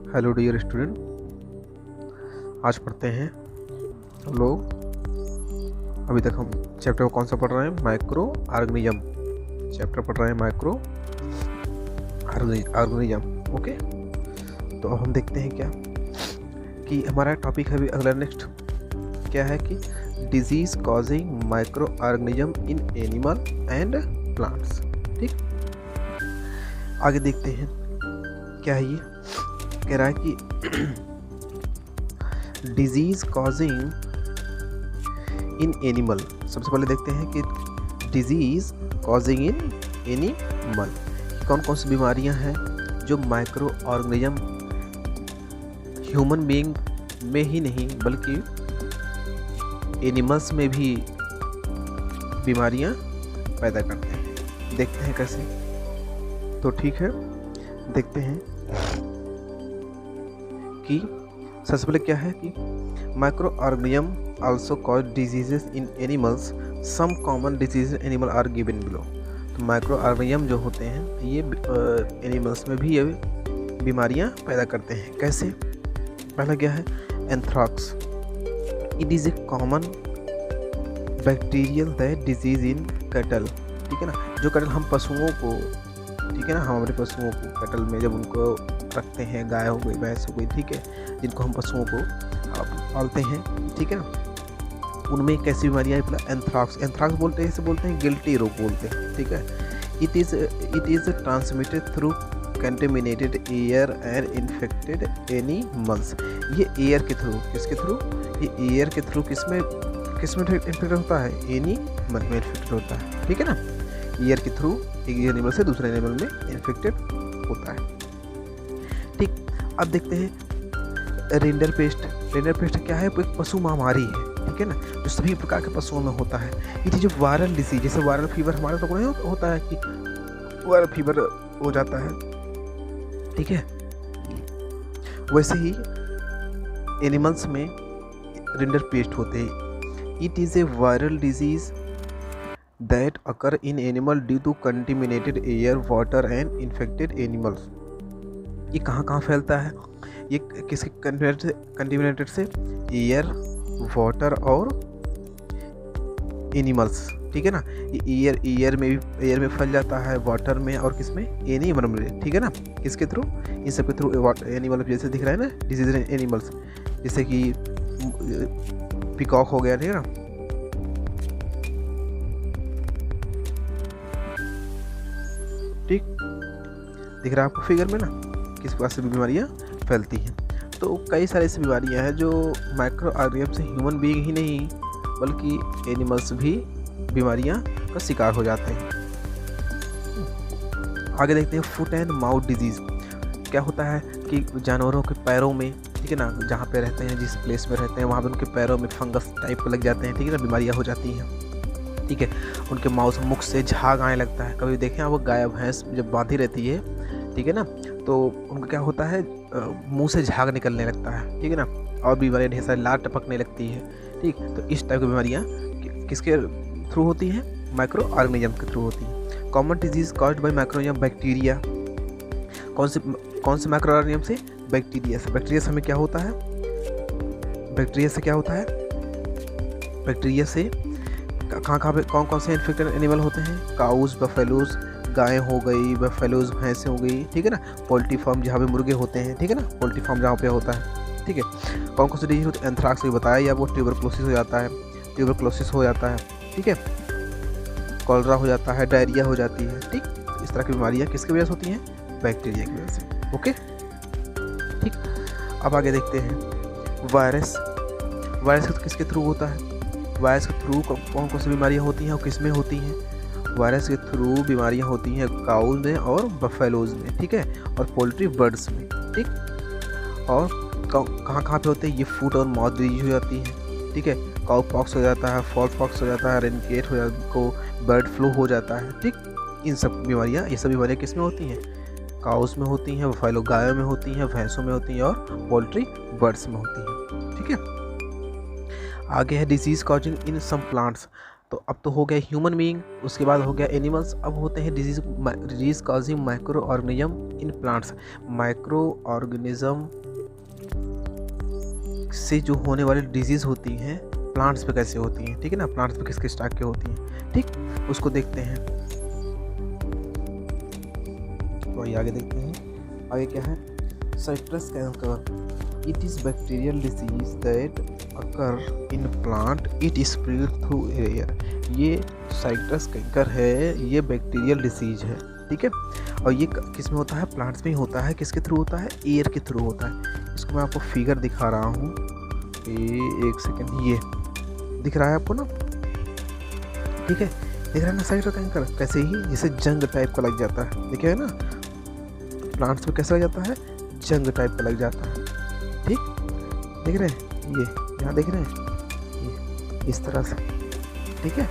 Hello dear student, आज पढ़ते हैं हम लोग। अभी तक हम चैप्टर कौन सा पढ़ रहे हैं? माइक्रो ऑर्गेनिज्म चैप्टर पढ़ रहे हैं, माइक्रो ऑर्गेनिज्म। ओके, तो अब हम देखते हैं क्या कि हमारा टॉपिक है अभी अगला नेक्स्ट क्या है कि disease causing micro organism in animal and plants. ठीक, आगे देखते हैं क्या है। ये कह रहा है कि डिजीज कॉजिंग इन एनिमल। सबसे पहले देखते हैं कि डिजीज कॉजिंग इन एनिमल कौन कौन सी बीमारियां हैं जो माइक्रो ऑर्गेनिज्म ह्यूमन बीइंग में ही नहीं बल्कि एनिमल्स में भी बीमारियां पैदा करते हैं। देखते हैं कैसे। तो ठीक है, देखते हैं कि सबसे पहले क्या है कि micro organism also cause diseases in animals. Some common disease animal are given below. तो माइक्रो ऑर्गेनिज्म जो होते हैं ये एनिमल्स में भी ये बीमारियां पैदा करते हैं। कैसे? पहला क्या है? Anthrax. It is A common bacterial that disease in cattle. ठीक है ना, जो कैटल हम पशुओं को, ठीक है ना, हम अपने पशुओं को कैटल में जब उनको रखते हैं, गाय हो गई, भैंस हो गई, ठीक है, जिनको हम पशुओं को पालते हैं, ठीक है ना, उनमें कैसी बीमारियाँ हैं? एंथ्रैक्स। एंथ्रैक्स बोलते हैं, इसे बोलते हैं गिल्टी रोग बोलते हैं। ठीक है, it is transmitted through contaminated air and infected animals. ये एयर के थ्रू, किसके थ्रू? ये एयर के थ्रू किसमें इन्फेक्टेड होता है? एनिमल में इन्फेक्टेड होता है। ठीक है ना, एयर के थ्रू एक एनिमल से दूसरे एनिमल में इन्फेक्टेड होता है। ठीक, अब देखते हैं रिंडर पेस्ट। रिंडर पेस्ट क्या है? एक पशु महामारी है, ठीक है ना, जो सभी प्रकार के पशुओं में होता है। ये जो वायरल डिसीज, जैसे वायरल फीवर हमारे लोगों में होता है कि वायरल फीवर हो जाता है, ठीक है, वैसे ही एनिमल्स में रिंडर पेस्ट होते हैं। It is a viral disease that occur in animal due to contaminated air, water and infected animals. ये कहाँ कहाँ फैलता है? ये किसके कंटेमिनेटेड से? एयर, वाटर और एनिमल्स। ठीक है ना, ये एयर में फैल जाता है, वाटर में और किसमें? एनिमल में। ठीक है ना, किसके थ्रू? इन सब के थ्रू एनिमल, जैसे दिख रहा है ना डिजीज एनिमल्स, जैसे कि पिकॉक हो गया, ठीक है ना, ठीक दिख रहा है आपको फिगर में ना, किस प्रकार से बीमारियां फैलती हैं। तो कई सारी ऐसी बीमारियां हैं जो माइक्रो ऑर्गेनिज्म से ह्यूमन बीइंग ही नहीं बल्कि एनिमल्स भी बीमारियां का शिकार हो जाते हैं। आगे देखते हैं फुट एंड माउथ डिजीज। क्या होता है कि जानवरों के पैरों में, ठीक है ना, जहाँ पे रहते हैं, जिस प्लेस में रहते हैं वहाँ पे उनके पैरों में फंगस टाइप के लग जाते हैं, ठीक है ना, बीमारियाँ हो जाती हैं। ठीक है, उनके मुख से झाग आने लगता है। कभी देखें आप, वो गाय भैंस जब बांधी रहती है, ठीक है ना, तो उनका क्या होता है, मुंह से झाग निकलने लगता है, ठीक है ना, और बीमारियाँ ढेर सारी लार टपकने लगती है। ठीक, तो इस टाइप की बीमारियाँ किसके थ्रू होती हैं? माइक्रो ऑर्गेनिज्म के थ्रू होती हैं। Common disease caused by माइक्रोनिज्म bacteria. कौन से माइक्रो ऑर्गेनिज्म से? बैक्टीरिया से। बैक्टीरिया से हमें क्या होता है? बैक्टीरिया से क्या होता है? बैक्टीरिया से कहाँ पे कौन से इन्फेक्टेड एनिमल होते हैं? काउज, बफेलोज, गाय हो गई, बफेलोज भैंसें हो गई, ठीक है ना, पोल्ट्री फार्म जहाँ पे मुर्गे होते हैं, ठीक है ना, पोल्ट्री फार्म जहाँ पे होता है। ठीक है, कौन कौन से डिजीज होते हैं? एंथ्रैक्स भी बताया, या वो ट्यूबरक्लोसिस हो जाता है, ठीक है, कॉलरा हो जाता है, डायरिया हो जाती है। ठीक, इस तरह की बीमारियाँ किसकी वजह से होती हैं? बैक्टीरिया की वजह से। ओके, ठीक, अब आगे देखते हैं वायरस। वायरस किसके थ्रू होता है? वायरस के थ्रू कौन कौन सी बीमारियाँ होती हैं और किस में होती हैं? वायरस के थ्रू बीमारियाँ होती हैं काउज में और बफेलोज में, ठीक है, और पोल्ट्री बर्ड्स में। ठीक, और कहाँ पे होते हैं? ये फुट और माउथ डिजीज हो जाती है, ठीक है, काउ पॉक्स हो जाता है, फॉल पॉक्स हो जाता है, रेनकेट हो जाता को बर्ड फ्लू हो जाता है। ठीक, इन सब बीमारियाँ, ये सब बीमारियाँ किस में होती हैं? काउस में होती हैं, बफेलो गायों में होती हैं, भैंसों में होती हैं और पोल्ट्री बर्ड्स में होती हैं। ठीक है, आगे है डिजीज कॉजिंग इन सम प्लांट्स। तो अब तो हो गया ह्यूमन बीइंग, उसके बाद हो गया एनिमल्स, अब होते हैं disease causing micro organism in plants. Micro organism से जो होने वाली डिजीज होती हैं प्लांट्स पे कैसे होती हैं, ठीक है ना, प्लांट्स पे किस किस टाइप की होती हैं, ठीक, उसको देखते हैं। तो आगे देखते हैं, आगे क्या है, citrus canker, it is bacterial disease that occur in plant, it spread through air. ये साइट्रस कैंकर है, ये बैक्टीरियल डिसीज है, ठीक है, और ये किस में होता है, प्लांट्स में ही होता है। किसके थ्रू होता है, एयर के थ्रू होता है। इसको मैं आपको फिगर दिखा रहा हूँ, एक सेकेंड, ये दिख रहा है आपको ना, ठीक है, दिख रहा है ना साइट्रस कैंकर, कैसे ही जैसे जंग टाइप का लग जाता है, देखिए ना, प्लांट्स में कैसे लग जाता है, जंग टाइप का लग जाता है, ठीक, देख रहे हैं, ये यहाँ देख रहे हैं, ये इस तरह से, ठीक है,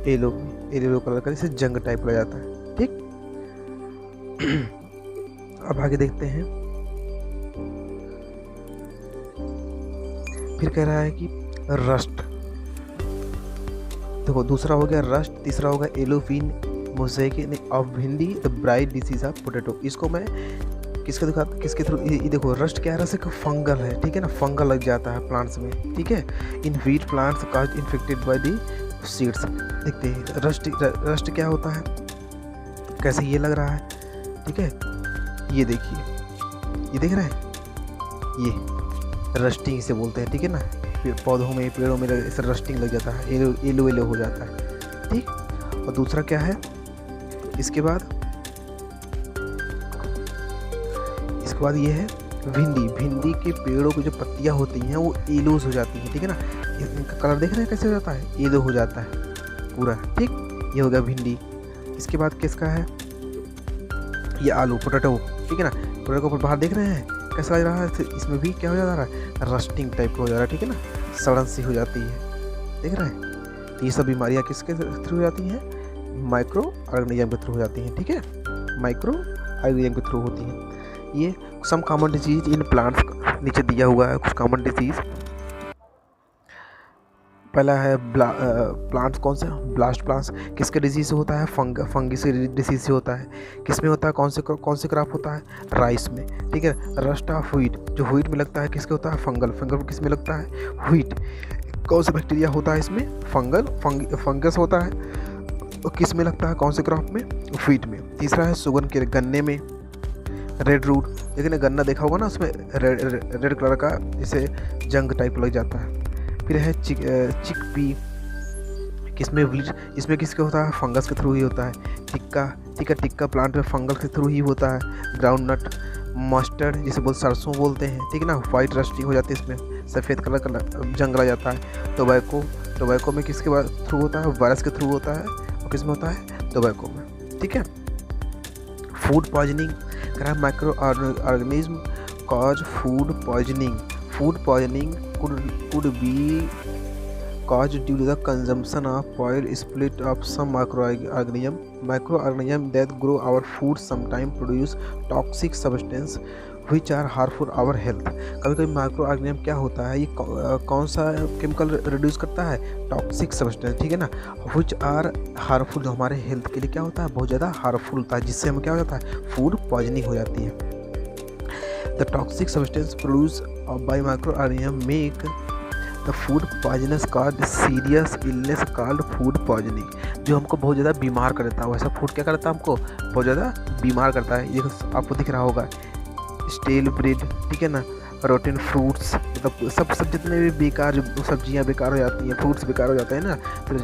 येलो कलर का जैसे जंग टाइप लग जाता है, ठीक। अब आगे देखते हैं, फिर कह रहा है कि रस्ट, देखो दूसरा हो गया रस्ट, तीसरा हो गया एलोफिन मोज़ेक ऑफ भिंडी the bright disease of potato. इसको मैं किसके थ्रू, ये देखो रस्ट क्या है, रस्ट फंगल है, ठीक है ना, फंगल लग जाता है प्लांट्स में, ठीक है, in wheat plants cause infected by the seeds. देखते हैं रस्ट क्या होता है, कैसे ये लग रहा है, ठीक है, ये देखिए, ये देख रहे हैं, ये रस्टिंग से बोलते हैं, ठीक है ना, पौधों में पेड़ों में इसे रस्टिंग लग जाता है, येलो हो जाता है, ठीक। और दूसरा क्या है, इसके बाद ये है भिंडी के पेड़ों की जो पत्तियां होती हैं वो येलोज हो जाती हैं, ठीक है ना, इनका कलर देख रहे हैं कैसे हो जाता है, येलो हो जाता है पूरा, ठीक, ये हो गया भिंडी। इसके बाद किसका है, ये आलू, पोटैटो, ठीक है ना, पोटैटो को बाहर देख रहे हैं कैसा लग रहा है, इसमें भी क्या हो जा रहा है, रस्टिंग टाइप का हो जा रहा है, ठीक है ना, सड़न सी हो जाती है, देख रहे हैं। तो ये सब बीमारियाँ किसके थ्रू हो जाती हैं, माइक्रो ऑर्गेनिज्म के थ्रू हो जाती हैं, ठीक है, माइक्रो ऑर्गेनिज्म के थ्रू होती हैं। ये some common disease in plants, नीचे दिया हुआ है कुछ कॉमन डिजीज। पहला है प्लांट्स, कौन सा, ब्लास्ट प्लांट्स, किसके डिजीज से होता है, फंगी से डिसीज से होता है। किस में होता है, कौन से क्रॉप होता है, राइस में, ठीक है। रस्ट ऑफ व्हीट, जो व्हीट में लगता है किसके होता है, फंगल किस में लगता है, व्हीट। कौन सा बैक्टीरिया होता है इसमें, फंगस होता है, और किस में लगता है, कौन से क्रॉप में, व्हीट में। तीसरा है शुगर के, गन्ने में, रेड रूट, लेकिन गन्ना देखा होगा ना, उसमें रेड कलर का जैसे जंग टाइप लग जाता है। फिर है चिकपी, किसमें, इसमें किसके होता है, फंगस के थ्रू ही होता है। टिक्का प्लांट में फंगल के थ्रू ही होता है। ग्राउंडनट, मस्टर्ड जिसे सरसों बोलते हैं, ठीक है ना, वाइट रस्टिंग हो जाती है, इसमें सफ़ेद कलर का जंग लग जाता है। टोबैको में किसके थ्रू होता है, वायरस के थ्रू होता है, और किस में होता है, टोबैको में, ठीक है। Food poisoning, micro organism cause food poisoning could be caused due to the consumption of oil split of some microorganisms that grow our food sometimes produce toxic substance which are harmful our health। कभी कभी micro organism क्या होता है, ये कौन सा chemical reduce करता है, टॉक्सिक सब्सटेंस, ठीक है ना, which are harmful, जो हमारे हेल्थ के लिए क्या होता है, बहुत ज़्यादा हार्मफुल होता है, जिससे हमें क्या हो जाता है, फूड पॉइजनिंग हो जाती है। The toxic substance produced by microorganisms make the food poisonous, called serious illness called food poisoning। जो हमको बहुत ज़्यादा बीमार कर देता है, वैसा फूड क्या करता है, हमको बहुत ज़्यादा बीमार करता है। ये आपको दिख रहा होगा, स्टेल ब्रेड, ठीक है ना, रोटन फ्रूट्स, मतलब सब जितने भी बेकार जो सब्जियाँ बेकार हो जाती हैं, फ्रूट्स बेकार हो जाते हैं ना, तो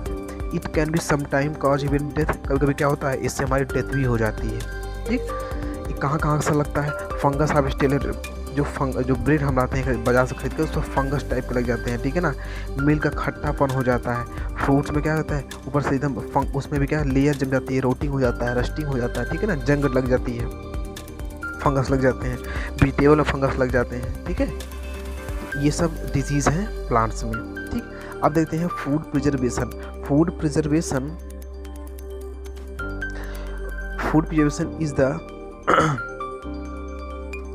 it can B sometime cause even death. कभी कभी क्या होता है, इससे हमारी डेथ भी हो जाती है, ठीक। कहाँ से लगता है, फंगस ऑफ स्टेल, जो ब्रेड हम लाते हैं बाजार से खरीद कर, उसको फंगस टाइप के लग जाते हैं, ठीक है ना। मिल्क का खट्टापन हो जाता है। फ्रूट्स में क्या होता है, ऊपर से एकदम उसमें भी क्या लेयर जम जाती है, रोटिंग हो जाता है, रस्टिंग हो जाता है, ठीक है ना, जंग लग जाती है, फंगस लग जाते हैं, वेजिटेबल में फंगस लग जाते हैं, ठीक है। ये सब डिजीज़ हैं प्लांट्स में, ठीक। अब देखते हैं food preservation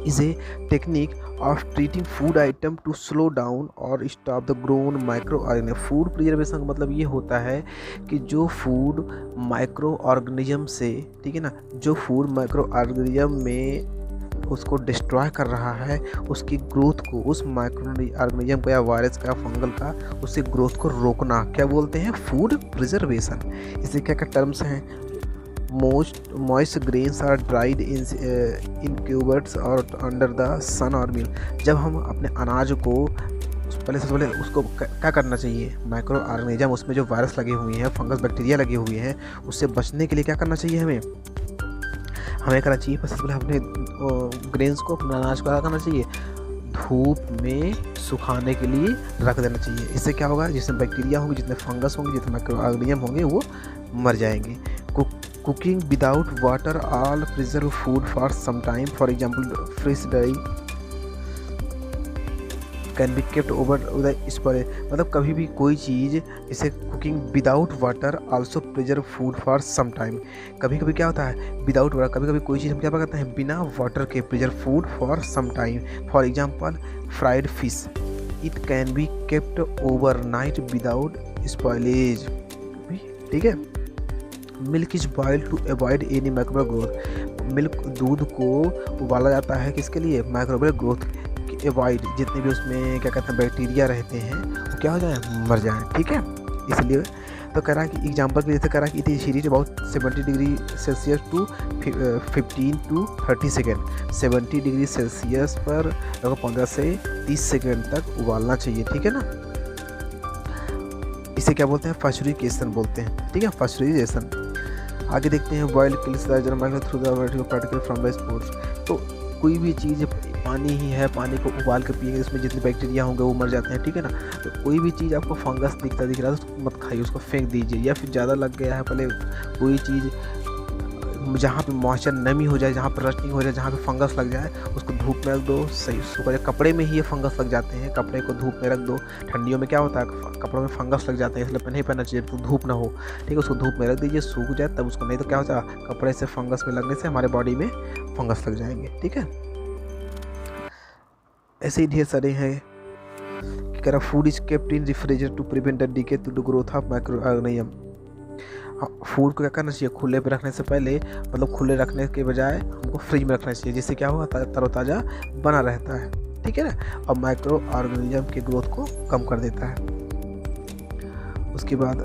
is a technique of treating food item to slow down और stop the grown micro organism. Food preservation का मतलब ये होता है कि जो फूड माइक्रो ऑर्गेनिज्म से, ठीक है ना, जो फूड माइक्रो ऑर्गेनिज्म में उसको डिस्ट्रॉय कर रहा है, उसकी ग्रोथ को, उस माइक्रो ऑर्गेनिज्म को या वायरस का, फंगल का, उसकी ग्रोथ को रोकना, क्या बोलते हैं, फूड प्रिजर्वेशन। इसे क्या क्या टर्म्स हैं, moist grains are dried in cupboards और अंडर द सन और मिल। जब हम अपने अनाज को पहले से पहले उसको क्या करना चाहिए, माइक्रो ऑर्गेनिज्म, उसमें जो वायरस लगे हुए हैं, फंगस बैक्टीरिया लगे हुए हैं, उससे बचने के लिए क्या करना चाहिए, हमें करना चाहिए सबसे पहले अपने ग्रेन्स को, अपने अनाज को क्या करना चाहिए, धूप में सुखाने के लिए रख देना चाहिए। इससे क्या होगा, जितने बैक्टीरिया होंगे, जितने फंगस होंगे, जितने माइक्रो ऑर्गेनिज्म होंगे, वो मर जाएंगे। Cooking without water all preserve food for some time, for example fridge dry can be kept over the spoil. मतलब कभी भी कोई चीज़, जैसे cooking without water also preserve food for some time. कभी कभी क्या होता है, विदाउट वाटर, कभी कभी कोई चीज़ हम क्या करते हैं, बिना वाटर के preserve food for some time. For example fried fish, it can be kept over night without spoilage, ठीक है। Milk is boiled to avoid any microbial growth. Milk, दूध को उबाला जाता है किसके लिए, माइक्रोबियल ग्रोथ अवॉइड, जितने भी उसमें क्या कहते हैं बैक्टीरिया रहते हैं वो क्या हो जाए, मर जाएं, ठीक है। इसलिए तो कह रहा है कि एग्जांपल के लिए कह रहा है कि it heat about 70 degree Celsius to 15 to 30 second. 70 degree Celsius पर लगभग 15 से 30 सेकेंड तक उबालना चाहिए, ठीक है ना। इसे क्या बोलते हैं, पाश्चराइजेशन बोलते हैं, ठीक है, पाश्चराइजेशन। आगे देखते हैं, boiled kills the germ micro through the particle from the spores. तो कोई भी चीज़, पानी ही है, पानी को उबाल के पिएंगे, उसमें जितने बैक्टीरिया होंगे वो मर जाते हैं, ठीक है ना। तो कोई भी चीज़ आपको फंगस दिख रहा है तो उसको मत खाइए, उसको फेंक दीजिए। या फिर ज़्यादा लग गया है, पहले कोई चीज़ जहाँ पे मॉइस्चर, नमी हो जाए, जहाँ पर रस्टिंग हो जाए, जहाँ पे फंगस लग जाए, उसको धूप में रख दो, सही सूखा जाए। कपड़े में ही ये फंगस लग जाते हैं, कपड़े को धूप में रख दो। ठंडियों में क्या होता है, कपड़ों में फंगस लग जाते हैं, इसलिए नहीं पहनना चाहिए, तो धूप ना हो, ठीक है। उसको धूप में रख दीजिए, सूख जाए तब उसको, नहीं तो क्या होता है, कपड़े से फंगस में लगने से हमारे बॉडी में फंगस लग जाएंगे, ठीक है। ऐसे ही ढेर सारे हैं कि कह रहा food is kept in refrigerator to prevent the decay to the growth of micro organism. Food को क्या करना चाहिए, खुले पे रखने से पहले, मतलब खुले रखने के बजाय हमको फ्रिज में रखना चाहिए, जिससे क्या होगा, तरोताज़ा बना रहता है, ठीक है ना, और माइक्रो ऑर्गेनिज्म की ग्रोथ को कम कर देता है। उसके बाद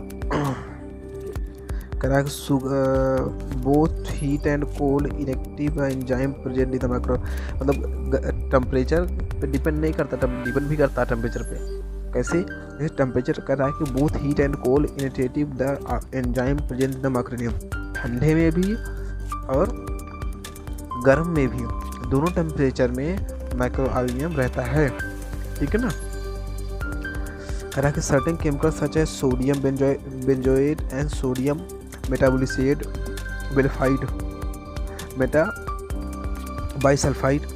कह रहा है both heat and cold inactive enzyme present in the micro, मतलब टेम्परेचर पे डिपेंड नहीं करता, डिपेंड भी करता है टेम्परेचर पे। कैसे, जैसे टेम्परेचर कह रहा है कि both heat and cold inactive the enzyme present in the microorganism. ठंडे में भी और गर्म में भी, दोनों टेम्परेचर में माइक्रो ऑर्गेनिज्म रहता है, ठीक है ना। कह रहा है कि certain chemical such as sodium benzoate and sodium मेटाबोलिसेट वेलिफाइड meta bisulphide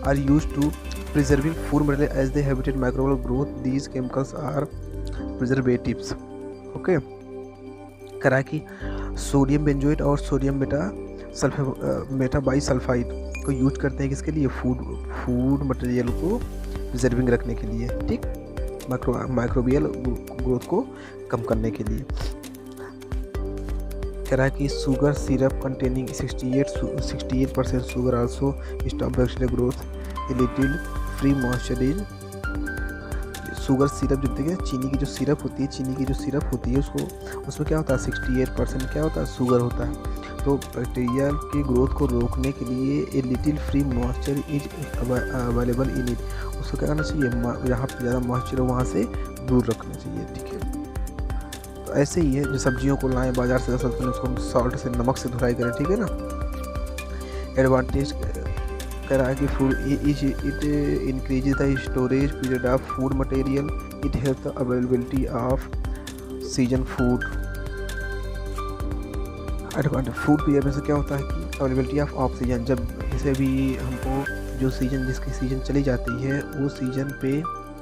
are used to preserving food material as they habitat microbial growth. These chemicals are preservatives. Okay. कह रहा है कि सोडियम बेंजोएट और सोडियम मेटा बाइसल्फाइड को use करते हैं किसके लिए, फूड मटेरियल को प्रिजर्विंग रखने के लिए, ठीक, माइक्रोबियल ग्रोथ को कम करने के लिए। कह रहा है कि sugar syrup containing 68% sugar also stop bacterial growth a little free moisture in. Sugar syrup जो देखिए, चीनी की जो सिरप होती है, चीनी की जो सिरप होती है, उसको, उसमें क्या होता है, 68% क्या होता है, शुगर होता है। तो बैक्टीरिया की ग्रोथ को रोकने के लिए a little free moisture is available in it. उसको क्या करना चाहिए, जहाँ पर ज़्यादा मॉइस्चर हो वहाँ से दूर रखना चाहिए, ठीक है। तो ऐसे ही है, जो सब्जियों को लाएं बाजार से, सबसे पहले उसको सॉल्ट से, नमक से धुलाई करें, ठीक है ना। एडवांटेज कह रहा है कि food it increase the storage period of food material, it help the availability off season food. Advantage food period में से क्या होता है कि अवेलेबिलिटी ऑफ ऑक्सीजन, जब जैसे भी हमको जो सीजन, जिसकी सीजन चली जाती है, वो सीजन पे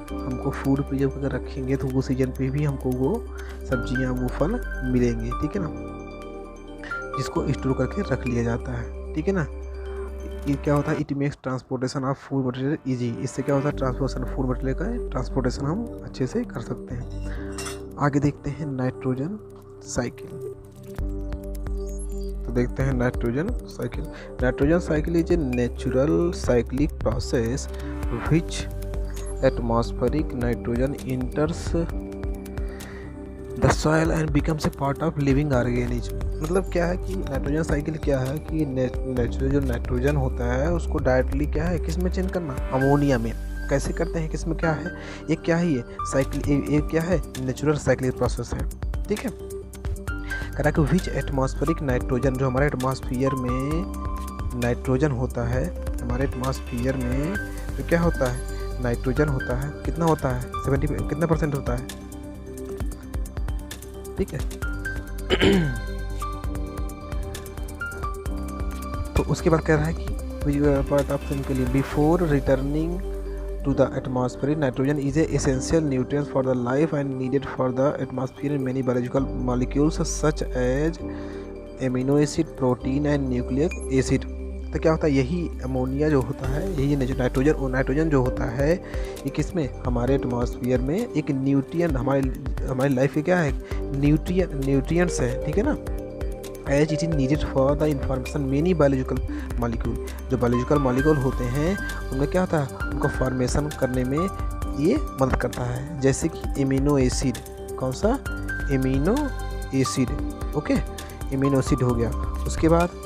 हमको फूड प्रिजर्व करके रखेंगे तो वो सीजन पे भी हमको वो सब्जियां, वो फल मिलेंगे, ठीक है ना, जिसको स्टोर करके रख लिया जाता है, ठीक है ना। ये क्या होता है, it makes transportation of food material easy. इससे क्या होता है, ट्रांसपोर्टेशन फूड मटेरियल का ट्रांसपोर्टेशन हम अच्छे से कर सकते हैं। आगे देखते हैं नाइट्रोजन साइकिल। तो देखते हैं nitrogen cycle. Nitrogen cycle is a natural cyclic process which atmospheric nitrogen इंटर्स the soil and becomes a part of living organism. मतलब क्या है कि नाइट्रोजन साइकिल क्या है कि नेचुरल जो नाइट्रोजन होता है उसको डायरेक्टली क्या है किस में चेंज करना, अमोनिया में। कैसे करते हैं, किस में क्या है, ये क्या ही है साइकिल, ये क्या है नेचुरल साइक्लिक प्रोसेस है। ठीक है, कह रहा कि विच एटमॉस्फेरिक नाइट्रोजन, जो हमारे एटमॉस्फियर में नाइट्रोजन होता है, हमारे एटमॉस्फियर में जो क्या होता है नाइट्रोजन होता है, कितना होता है 70 कितना % होता है। ठीक है तो उसके बाद कह रहा है कि पार्ट ऑफ के लिए before returning to the atmosphere nitrogen is a essential nutrient for the life and needed for the atmosphere in many biological molecules such as amino acid, protein and nucleic acid. तो क्या होता है, यही ammonia जो होता है, यही nitrogen जो होता है, ये किसमें हमारे एटमॉस्फेयर में एक न्यूट्रिएंट, हमारी लाइफ के क्या है न्यूट्रिएंट्स है। ठीक है ना, as it is needed for the information many biological molecule, जो बायोलॉजिकल मॉलिक्यूल होते हैं उनमें क्या होता है, उनको फॉर्मेशन करने में ये मदद करता है। जैसे कि एमिनो एसिड, कौन सा amino acid, okay amino acid हो गया। उसके बाद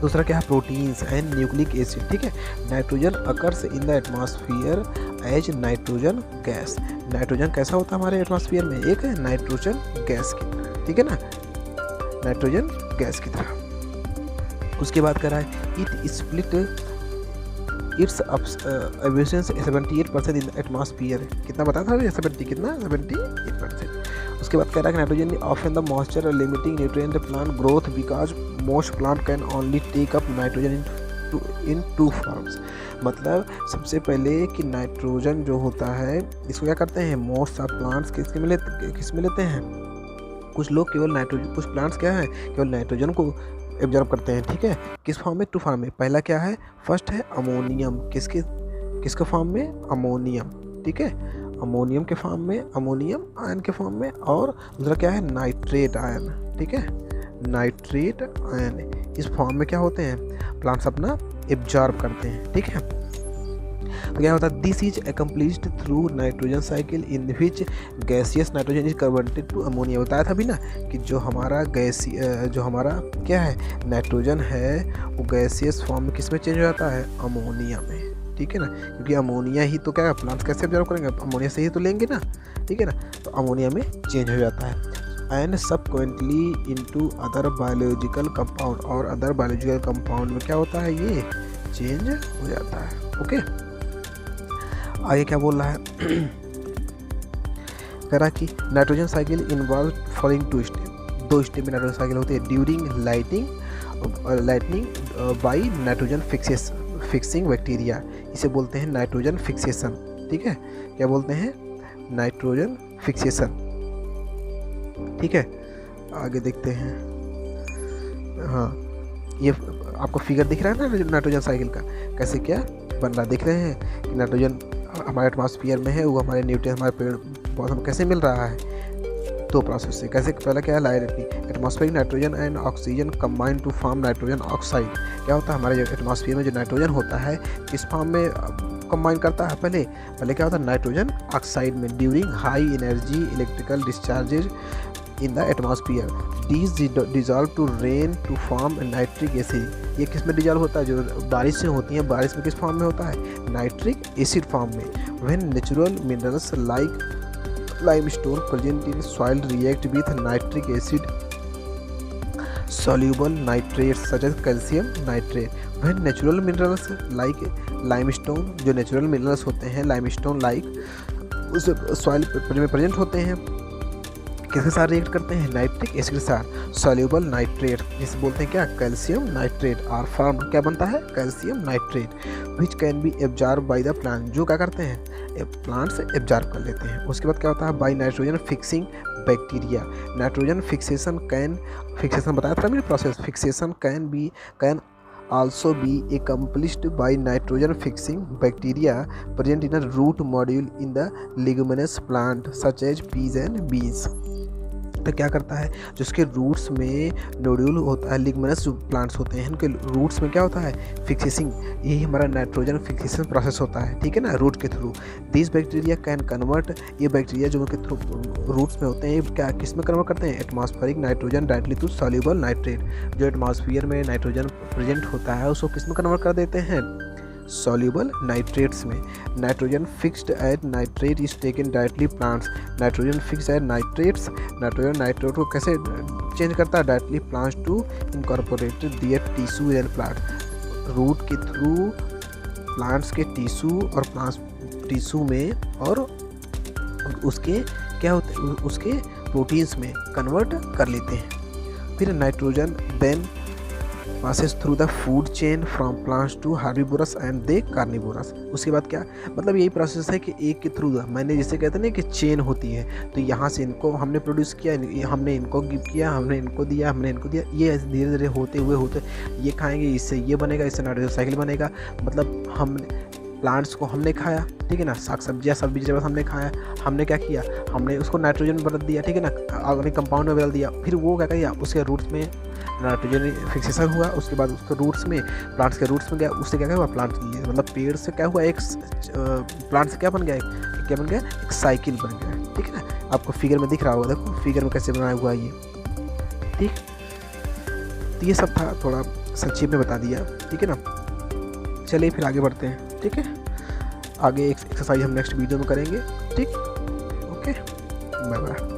दूसरा क्या है, प्रोटीन्स एंड न्यूक्लिक एसिड। ठीक है, nitrogen occurs in the atmosphere as nitrogen gas. Nitrogen कैसा होता है हमारे एटमॉस्फेयर में, एक है नाइट्रोजन गैस की, ठीक है ना, नाइट्रोजन गैस की तरह। उसके बाद कह रहा है it split it's absence 78% in atmosphere. कितना बताया था 70 कितना 78%। उसके बाद कह रहा है nitrogen often the moisture limiting nutrient plant growth because most plant can only take up nitrogen in 2 forms. मतलब सबसे पहले कि नाइट्रोजन जो होता है इसको क्या करते हैं, मोस्ट ऑफ प्लांट्स किस में लेते हैं, कुछ लोग केवल नाइट्रोजन, कुछ प्लांट्स क्या है केवल नाइट्रोजन को एब्जॉर्ब करते हैं। ठीक है, किस फॉर्म में, 2 फॉर्म में। पहला क्या है, फर्स्ट है अमोनियम, किसके फॉर्म में, अमोनियम। ठीक है, अमोनियम के फॉर्म में, अमोनियम आयन के फॉर्म में। और दूसरा क्या है, नाइट्रेट आयन। ठीक है, नाइट्रेट आयन इस फॉर्म में क्या होते हैं, प्लांट्स अपना एब्जॉर्ब करते हैं। ठीक है, तो क्या होता है, this is accomplished through nitrogen cycle in which gaseous nitrogen is converted to ammonia. बताया था भी ना कि जो हमारा क्या है नाइट्रोजन है वो गैसियस फॉर्म में किस में चेंज हो जाता है, अमोनिया में। ठीक है ना, क्योंकि अमोनिया ही तो क्या है, प्लांट्स कैसे एब्जॉर्ब करेंगे, अमोनिया से ही तो लेंगे ना। ठीक है ना, तो अमोनिया में चेंज हो जाता है and subsequently into other biological compound. और अदर बायोलॉजिकल कंपाउंड में क्या होता है, ये चेंज हो जाता है। ओके, आगे क्या बोल रहा है कह रहा कि nitrogen cycle involve following 2 step. 2 step में नाइट्रोजन साइकिल होती है, during lightning by nitrogen fixing bacteria. इसे बोलते हैं नाइट्रोजन फिक्सेशन। ठीक है, क्या बोलते हैं, नाइट्रोजन फिक्सेशन। ठीक है, आगे देखते हैं। हाँ, ये आपको फिगर दिख रहा है ना नाइट्रोजन साइकिल का, कैसे क्या बन रहा, देख रहे हैं कि नाइट्रोजन हमारे एटमॉस्फेयर में है, वो हमारे न्यूट्रिएंट हमारे पेड़ पौधों में कैसे मिल रहा है, 2 प्रोसेस से। कैसे, पहला क्या है, lightning atmospheric nitrogen and oxygen combine to form nitrogen oxide. क्या होता है, हमारे जो एटमॉस्फेयर में जो नाइट्रोजन होता है किस फॉर्म में कंबाइन करता है, पहले क्या होता है, नाइट्रोजन ऑक्साइड में, during high energy electrical discharges in the atmosphere these dissolve to rain to form nitric acid. ये किस में डिजॉल्व होता है, जो बारिश से होती है, बारिश में किस फॉर्म में होता है, नाइट्रिक एसिड फॉर्म में। When natural minerals like limestone present in soil react with nitric acid soluble nitrates such as calcium nitrate. When natural minerals like limestone, जो नेचुरल मिनरल्स होते हैं लाइमस्टोन लाइक उस soil में present होते हैं, किसके साथ रिएक्ट करते हैं, नाइट्रिक एसिड के साथ। सॉल्यूबल नाइट्रेट जिसे बोलते हैं क्या, कैल्शियम नाइट्रेट। और फॉर्म क्या बनता है, calcium nitrate which can be absorb by the plant, जो क्या करते हैं, प्लांट से एब्जॉर्ब कर लेते हैं। उसके बाद क्या होता है, by nitrogen fixing bacteria. Nitrogen fixation बताया था मैंने process, fixation can also be accomplished by nitrogen fixing bacteria present in a root module in the leguminous plant such as peas and beans। तो क्या करता है, जो उसके रूट्स में नोड्यूल होता है, लिग्मिनस जो प्लांट्स होते हैं उनके रूट्स में क्या होता है, फिक्सेसिंग, यही हमारा नाइट्रोजन फिक्सेशन प्रोसेस होता है, ठीक है ना, रूट के through. This bacteria can convert, ये बैक्टीरिया जो उनके थ्रू रूट्स में होते हैं, ये क्या किस में कन्वर्ट करते हैं, atmospheric nitrogen directly to soluble nitrate. जो एटमॉस्फेयर में नाइट्रोजन प्रेजेंट होता है उसको किस में कन्वर्ट कर देते हैं, सॉल्युबल नाइट्रेट्स में। Nitrogen fixed at nitrate is taken directly plants, nitrogen fixed at nitrates, nitrogen nitrate को कैसे चेंज करता है, directly plants to incorporate their tissue and plant, root के थ्रू प्लांट्स के टिश्यू और प्लांट्स टिश्यू में और उसके क्या होते हैं, उसके प्रोटीन्स में कन्वर्ट कर लेते हैं। फिर nitrogen then passes through the food chain from plants to herbivorous and they carnivorous। उसके बाद क्या, मतलब यही प्रोसेस है कि एक के थ्रू, मैंने जिसे कहते हैं ना कि चेन होती है, तो यहाँ से इनको हमने प्रोड्यूस किया, हमने इनको गिव किया, हमने इनको दिया, हमने इनको दिया, ये धीरे धीरे होते ये खाएंगे, इससे ये बनेगा, इससे नाइट्रोजन साइकिल बनेगा। मतलब हमने प्लांट्स को हमने खाया, ठीक है ना, साग सब्जियाँ सब वेजिटेबल्स हमने खाया, हमने क्या किया, हमने उसको नाइट्रोजन बदल दिया, ठीक है ना, अगले कंपाउंड में बदल दिया, फिर वो क्या किया, उसके रूट्स में नाइट्रोजन फिक्सेशन हुआ, उसके बाद उसके रूट्स में, प्लांट्स के रूट्स में गया, उससे क्या हुआ, प्लांट मतलब पेड़ से क्या हुआ, एक प्लांट से क्या बन गया, एक साइकिल बन गया, ठीक है ना। आपको फिगर में दिख रहा होगा, देखो फिगर में कैसे बनाया हुआ ये, ठीक। तो ये सब था, थोड़ा संक्षेप में बता दिया, ठीक है ना। चलिए फिर आगे बढ़ते हैं, ठीक है। आगे एक्सरसाइज हम नेक्स्ट वीडियो में करेंगे, ठीक। Okay, bye bye.